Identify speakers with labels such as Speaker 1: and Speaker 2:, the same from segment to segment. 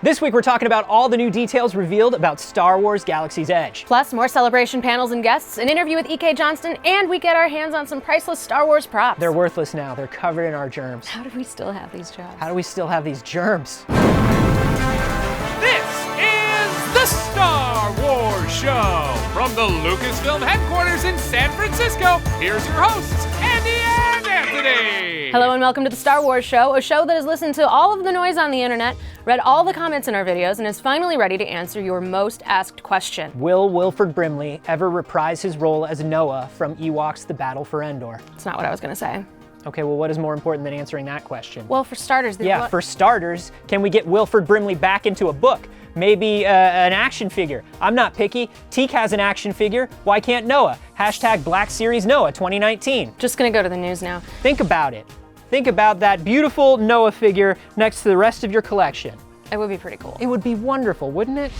Speaker 1: This week we're talking about all the new details revealed about Star Wars Galaxy's Edge.
Speaker 2: Plus, more celebration panels and guests, an interview with EK Johnston, and we get our hands on some priceless Star Wars props.
Speaker 1: They're worthless now. They're covered in our germs.
Speaker 2: How do we still have these jobs?
Speaker 1: How do we still have these germs?
Speaker 3: This is the Star Wars Show. From the Lucasfilm headquarters in San Francisco, here's your hosts, Andi and Anthony.
Speaker 2: Hello and welcome to the Star Wars Show, a show that has listened to all of the noise on the internet, read all the comments in our videos, and is finally ready to answer your most asked question.
Speaker 1: Will Wilford Brimley ever reprise his role as Noah from Ewoks: The Battle for Endor?
Speaker 2: That's not what I was going to say.
Speaker 1: Okay, well, what is more important than answering that question?
Speaker 2: Well, for starters,
Speaker 1: for starters, can we get Wilford Brimley back into a book? Maybe an action figure. I'm not picky. Teak has an action figure. Why can't Noah? Hashtag Black Series Noah 2019.
Speaker 2: Just gonna go to the news now.
Speaker 1: Think about it. Think about that beautiful Noah figure next to the rest of your collection.
Speaker 2: It would be pretty cool.
Speaker 1: It would be wonderful, wouldn't it?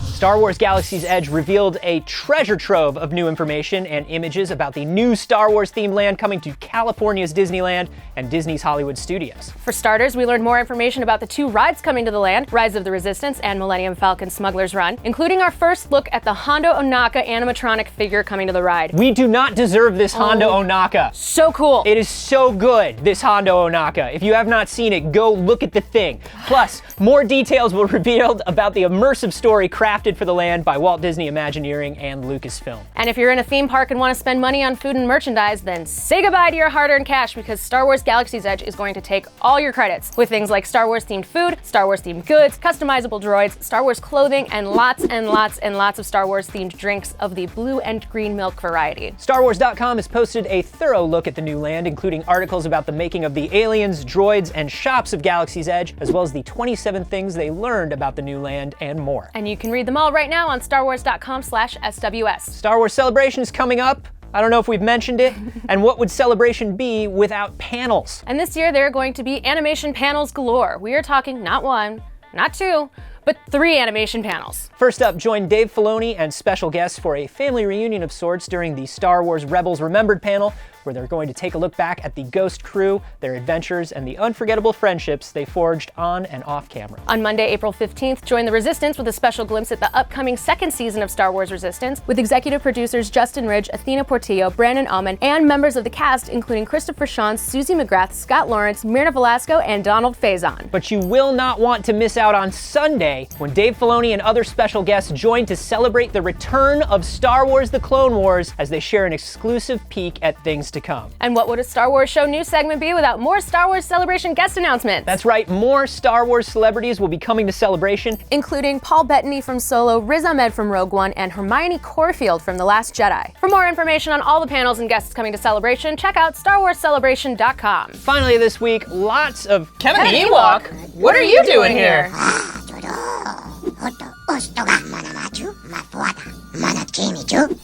Speaker 1: Star Wars Galaxy's Edge revealed a treasure trove of new information and images about the new Star Wars themed land coming to California's Disneyland and Disney's Hollywood Studios.
Speaker 2: For starters, we learned more information about the two rides coming to the land, Rise of the Resistance and Millennium Falcon Smuggler's Run, including our first look at the Hondo Ohnaka animatronic figure coming to the ride.
Speaker 1: We do not deserve this Hondo Ohnaka.
Speaker 2: So cool.
Speaker 1: It is so good, this Hondo Ohnaka. If you have not seen it, go look at the thing. Plus, more details were revealed about the immersive story crafted for the land by Walt Disney Imagineering and Lucasfilm.
Speaker 2: And if you're in a theme park and want to spend money on food and merchandise, then say goodbye to your hard-earned cash, because Star Wars Galaxy's Edge is going to take all your credits with things like Star Wars themed food, Star Wars themed goods, customizable droids, Star Wars clothing, and lots and lots and lots of Star Wars themed drinks of the blue and green milk variety.
Speaker 1: StarWars.com has posted a thorough look at the new land, including articles about the making of the aliens, droids, and shops of Galaxy's Edge, as well as the 27 things they learned about the new land and more.
Speaker 2: And you can read them all right now on StarWars.com/SWS.
Speaker 1: Star Wars Celebration is coming up. I don't know if we've mentioned it. And what would Celebration be without panels?
Speaker 2: And this year there are going to be animation panels galore. We are talking not one, not two, but 3 animation panels.
Speaker 1: First up, join Dave Filoni and special guests for a family reunion of sorts during the Star Wars Rebels Remembered panel, where they're going to take a look back at the Ghost crew, their adventures, and the unforgettable friendships they forged on and off camera.
Speaker 2: On Monday, April 15th, join the Resistance with a special glimpse at the upcoming 2nd season of Star Wars Resistance, with executive producers Justin Ridge, Athena Portillo, Brandon Auman, and members of the cast, including Christopher Sean, Susie McGrath, Scott Lawrence, Myrna Velasco, and Donald Faison.
Speaker 1: But you will not want to miss out on Sunday, when Dave Filoni and other special guests join to celebrate the return of Star Wars: The Clone Wars, as they share an exclusive peek at things to come.
Speaker 2: And what would a Star Wars Show news segment be without more Star Wars Celebration guest announcements?
Speaker 1: That's right, more Star Wars celebrities will be coming to Celebration,
Speaker 2: including Paul Bettany from Solo, Riz Ahmed from Rogue One, and Hermione Corfield from The Last Jedi. For more information on all the panels and guests coming to Celebration, check out StarWarsCelebration.com.
Speaker 1: Finally this week, lots of
Speaker 2: Kevin Ewok, what are you doing here?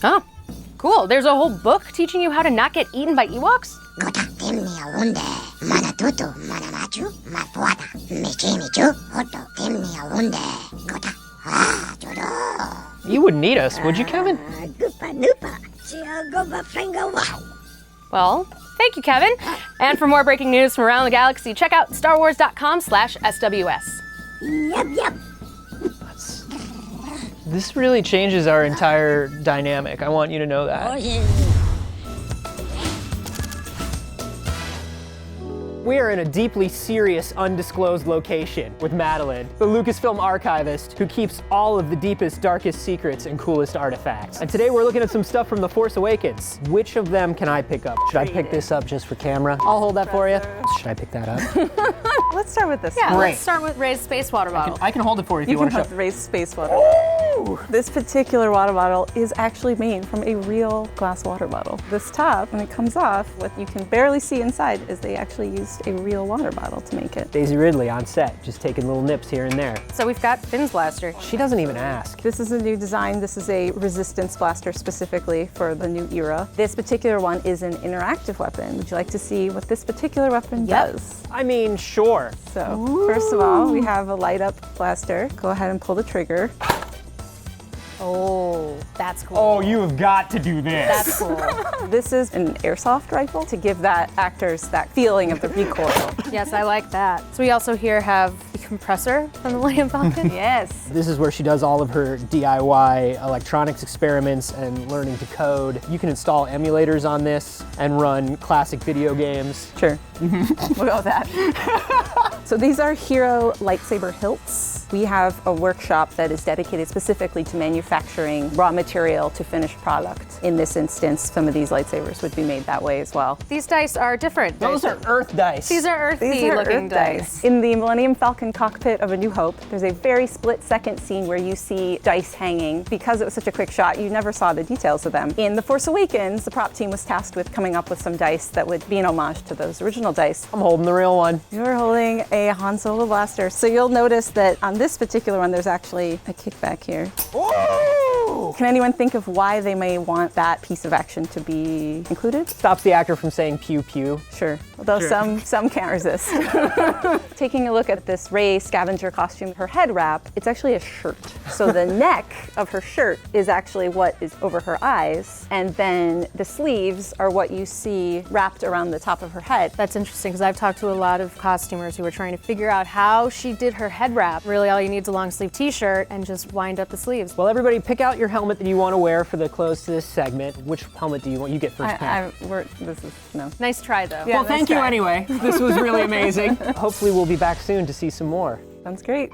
Speaker 2: Oh, cool. There's a whole book teaching you how to not get eaten by Ewoks?
Speaker 1: You wouldn't eat us, would you, Kevin?
Speaker 2: Well, thank you, Kevin. And for more breaking news from around the galaxy, check out StarWars.com/SWS.
Speaker 4: Yep.
Speaker 1: This really changes our entire dynamic. I want you to know that. We are in a deeply serious, undisclosed location with Madeline, the Lucasfilm archivist who keeps all of the deepest, darkest secrets and coolest artifacts. And today we're looking at some stuff from The Force Awakens. Which of them can I pick up? Should I pick this up just for camera? I'll hold that for you. Should I pick that up?
Speaker 4: Let's start with this.
Speaker 2: Yeah,
Speaker 4: one.
Speaker 2: let's start with Ray's space water bottle.
Speaker 1: I can hold it for you if
Speaker 4: You
Speaker 1: you
Speaker 4: can
Speaker 1: want to
Speaker 4: have
Speaker 1: show.
Speaker 4: the raised space water. This particular water bottle is actually made from a real glass water bottle. This top, when it comes off, what you can barely see inside is they actually used a real water bottle to make it.
Speaker 1: Daisy Ridley on set, just taking little nips here and there.
Speaker 2: So we've got Finn's blaster.
Speaker 1: She doesn't even ask.
Speaker 4: This is a new design. This is a resistance blaster specifically for the new era. This particular one is an interactive weapon. Would you like to see what this particular weapon does?
Speaker 1: I mean, sure.
Speaker 4: So, first of all, we have a light up blaster. Go ahead and pull the trigger.
Speaker 2: Oh, that's cool.
Speaker 1: Oh, you have got to do this.
Speaker 2: That's cool.
Speaker 4: This is an airsoft rifle to give that actors that feeling of the recoil.
Speaker 2: Yes, I like that. So we also here have the compressor from the Millennium Falcon.
Speaker 4: Yes.
Speaker 1: This is where she does all of her DIY electronics experiments and learning to code. You can install emulators on this and run classic video games.
Speaker 4: Sure. We'll go with that. So these are Hero lightsaber hilts. We have a workshop that is dedicated specifically to manufacturing raw material to finished product. In this instance, some of these lightsabers would be made that way as well.
Speaker 2: These dice are different.
Speaker 1: Those are Earth dice.
Speaker 2: These are earthy looking
Speaker 4: Earth
Speaker 2: dice.
Speaker 4: In the Millennium Falcon cockpit of A New Hope, there's a very split-second scene where you see dice hanging. Because it was such a quick shot, you never saw the details of them. In The Force Awakens, the prop team was tasked with coming up with some dice that would be an homage to those original dice.
Speaker 1: I'm holding the real one.
Speaker 4: You're holding a Han Solo blaster. So you'll notice that on this particular one, there's actually a kickback here.
Speaker 1: Whoa!
Speaker 4: Can anyone think of why they may want that piece of action to be included?
Speaker 1: Stops the actor from saying pew pew.
Speaker 4: Sure, although some can't resist. Taking a look at this Rey scavenger costume, her head wrap, it's actually a shirt. So the neck of her shirt is actually what is over her eyes, and then the sleeves are what you see wrapped around the top of her head.
Speaker 2: That's interesting because I've talked to a lot of costumers who are trying to figure out how she did her head wrap. Really, all you need is a long sleeve t-shirt and just wind up the sleeves.
Speaker 1: Well, everybody pick out your helmet that you want to wear for the close to this segment. Which helmet do you want? You get first pick.
Speaker 4: This is, no.
Speaker 2: Nice try though.
Speaker 4: Yeah,
Speaker 1: Well,
Speaker 4: nice
Speaker 1: thank you
Speaker 4: try.
Speaker 1: anyway. This was really amazing. Hopefully we'll be back soon to see some more.
Speaker 4: Sounds great.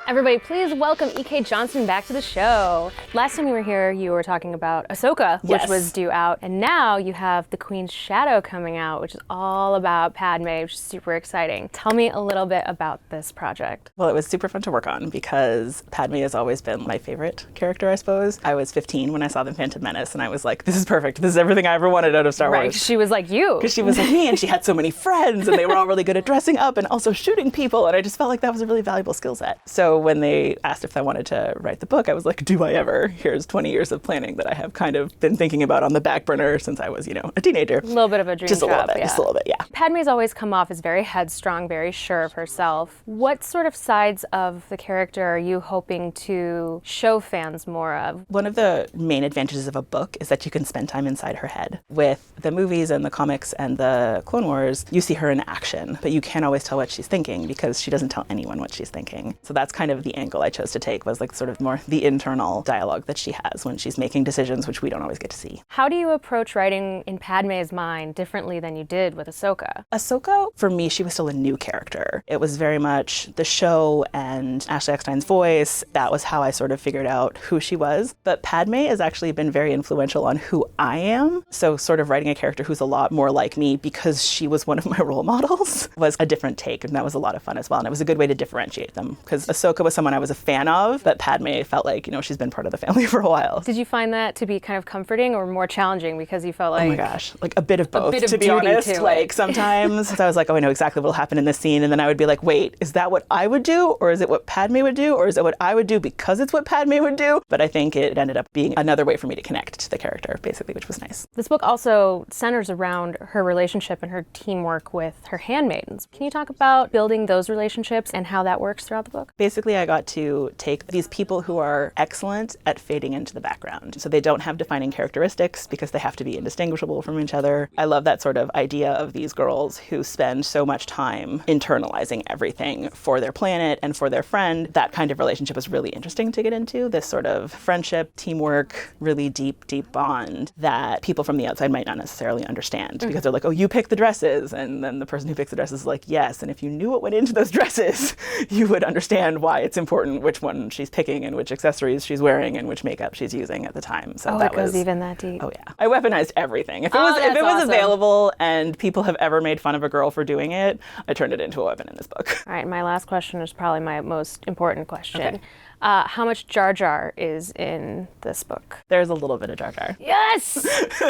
Speaker 2: Everybody, please welcome EK Johnston back to the show. Last time you were here, you were talking about Ahsoka, which
Speaker 4: Yes.
Speaker 2: was due out, and now you have The Queen's Shadow coming out, which is all about Padmé, which is super exciting. Tell me a little bit about this project.
Speaker 5: Well, it was super fun to work on because Padmé has always been my favorite character, I suppose. I was 15 when I saw The Phantom Menace, and I was like, this is perfect. This is everything I ever wanted out of Star
Speaker 2: Right,
Speaker 5: Wars.
Speaker 2: she was like you.
Speaker 5: Because she was like me, and she had so many friends, and they were all really good at dressing up and also shooting people, and I just felt like that was a really valuable skill set. So when they asked if I wanted to write the book, I was like, do I ever? Here's 20 years of planning that I have kind of been thinking about on the back burner since I was, a teenager.
Speaker 2: A little bit of a dream
Speaker 5: Just a little
Speaker 2: job,
Speaker 5: bit, just a little bit, yeah.
Speaker 2: Padmé's always come off as very headstrong, very sure of herself. What sort of sides of the character are you hoping to show fans more of?
Speaker 5: One of the main advantages of a book is that you can spend time inside her head. With the movies and the comics and the Clone Wars, you see her in action, but you can't always tell what she's thinking because she doesn't tell anyone what she's thinking. So that's kind of the angle I chose to take, was like sort of more the internal dialogue that she has when she's making decisions, which we don't always get to see.
Speaker 2: How do you approach writing in Padmé's mind differently than you did with Ahsoka?
Speaker 5: Ahsoka, for me, she was still a new character. It was very much the show and Ashley Eckstein's voice. That was how I sort of figured out who she was. But Padmé has actually been very influential on who I am. So sort of writing a character who's a lot more like me because she was one of my role models was a different take, and that was a lot of fun as well. And it was a good way to differentiate them because Ahsoka was someone I was a fan of, but Padmé felt like, she's been part of the family for a while.
Speaker 2: Did you find that to be kind of comforting or more challenging because you felt like...
Speaker 5: Oh my gosh, like a bit of both,
Speaker 2: bit of
Speaker 5: to be
Speaker 2: duty
Speaker 5: honest.
Speaker 2: to it.
Speaker 5: Like sometimes I was like, oh, I know exactly what will happen in this scene. And then I would be like, wait, is that what I would do? Or is it what Padmé would do? Or is it what I would do because it's what Padmé would do? But I think it ended up being another way for me to connect to the character, basically, which was nice.
Speaker 2: This book also centers around her relationship and her teamwork with her handmaidens. Can you talk about building those relationships and how that works throughout the book?
Speaker 5: Basically, I got to take these people who are excellent at fading into the background. So they don't have defining characteristics because they have to be indistinguishable from each other. I love that sort of idea of these girls who spend so much time internalizing everything for their planet and for their friend. That kind of relationship is really interesting to get into. This sort of friendship, teamwork, really deep, deep bond that people from the outside might not necessarily understand because they're like, oh, you pick the dresses. And then the person who picks the dresses is like, yes. And if you knew what went into those dresses, you would understand why it's important which one she's picking and which accessories she's wearing and which makeup she's using at the time. So that
Speaker 2: it goes
Speaker 5: was
Speaker 2: even that deep.
Speaker 5: Oh yeah, I weaponized everything. If it
Speaker 2: that's
Speaker 5: was
Speaker 2: awesome.
Speaker 5: available and people have ever made fun of a girl for doing it, I turned it into a weapon in this book.
Speaker 2: All right, my last question is probably my most important question.
Speaker 5: Okay.
Speaker 2: How much Jar Jar is in this book?
Speaker 5: There's a little bit of Jar Jar.
Speaker 2: Yes!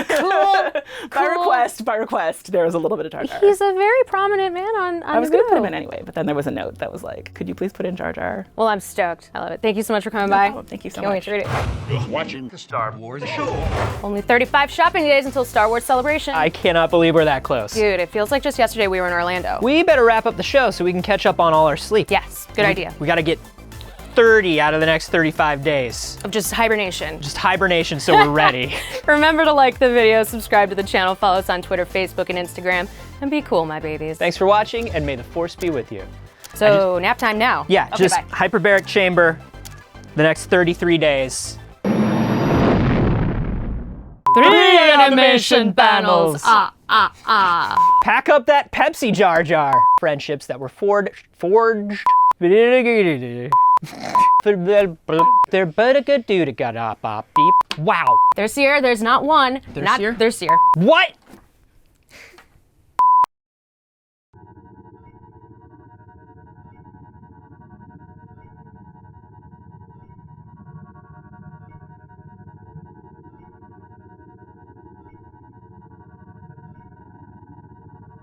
Speaker 2: Cool!
Speaker 5: By request, there was a little bit of Jar Jar.
Speaker 2: He's a very prominent man on
Speaker 5: I was going to put him
Speaker 2: Naboo.
Speaker 5: in anyway, but then there was a note that was like, could you please put in Jar Jar?
Speaker 2: Well, I'm stoked. I love it. Thank you so much for coming by.
Speaker 5: problem. Thank you so
Speaker 2: Can't wait
Speaker 5: much.
Speaker 2: to read it.
Speaker 6: You're watching the Star Wars show.
Speaker 2: Only 35 shopping days until Star Wars Celebration.
Speaker 1: I cannot believe we're that close.
Speaker 2: Dude, it feels like just yesterday we were in Orlando.
Speaker 1: We better wrap up the show so we can catch up on all our sleep.
Speaker 2: Yes, good idea.
Speaker 1: We gotta get 30 out of the next 35 days.
Speaker 2: Of just hibernation.
Speaker 1: Just hibernation so we're ready.
Speaker 2: Remember to like the video, subscribe to the channel, follow us on Twitter, Facebook, and Instagram, and be cool, my babies.
Speaker 1: Thanks for watching, and may the Force be with you.
Speaker 2: So nap time now.
Speaker 1: Yeah,
Speaker 2: Okay,
Speaker 1: just
Speaker 2: bye.
Speaker 1: hyperbaric chamber the next 33 days.
Speaker 2: 3 animation panels.
Speaker 1: Pack up that Pepsi Jar Jar. Friendships that were forged. They're but a good dude. Wow.
Speaker 2: There's here. There's not one.
Speaker 1: There's here?
Speaker 2: There's here.
Speaker 1: What?